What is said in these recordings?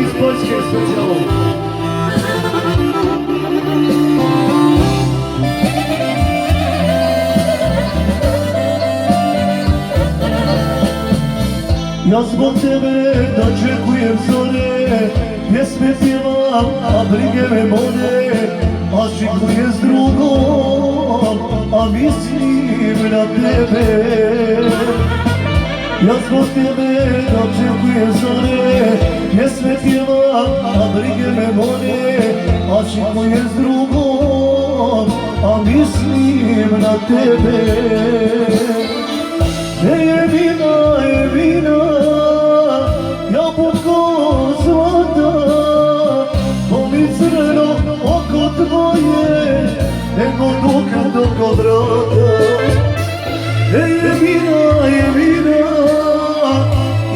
iz Poljske specijalno. Ja zbog tebe dočekujem zore, pjesme pjevam, a brige me bode, a šikuje s drugom, a mislim na tebe. Ja zbog tebe dočekujem zore, pjesme pjevam, a brige me bode, a šikuje s drugom, a mislim na tebe. Evina, jabuko zlata, to mi crno oko tvoje, nego duka od vrata. Evina,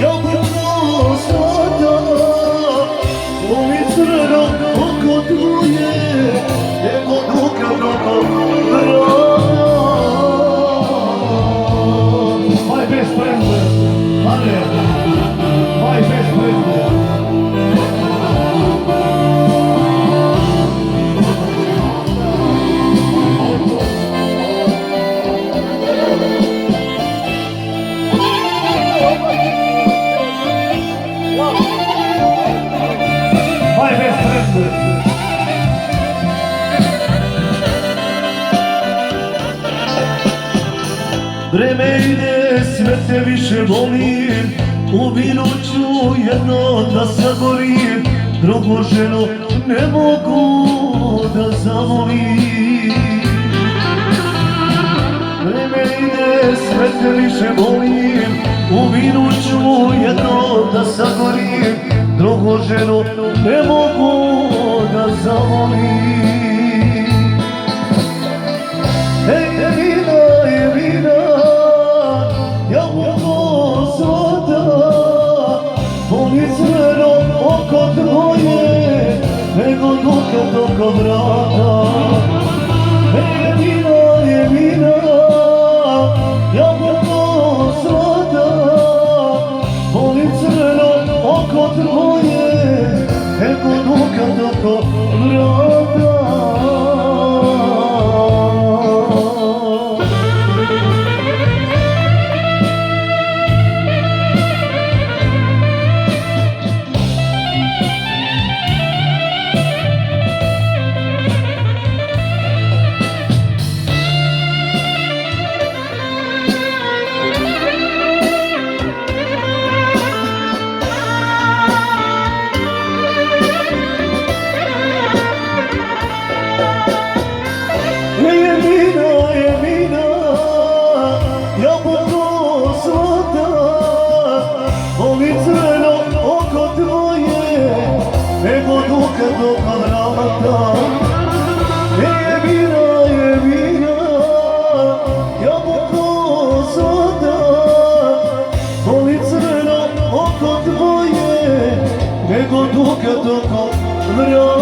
jabuko zlata, to mi crno oko tvoje, nego duka od vrata. My best friend, my best friend. My best friend. Vreme ide, sve te više volim, u vinu ću jedno da sagorim, drugu ženu ne mogu da zavolim. Vreme ide, sve te više volim, u vinu ću jedno da sagorim, drugu ženu ne mogu da zavolim. Evina, jabuko zlata, to mi crno oko tvoje, nego duka od vrata. Evina, jabuko zlata, to mi crno oko tvoje, nego duka od vrata. Evina, jabuko zlata, to mi crno oko tvoje, nego duka od vrata. Evina, jabuko zlata, to mi crno oko tvoje, nego duka od vrata.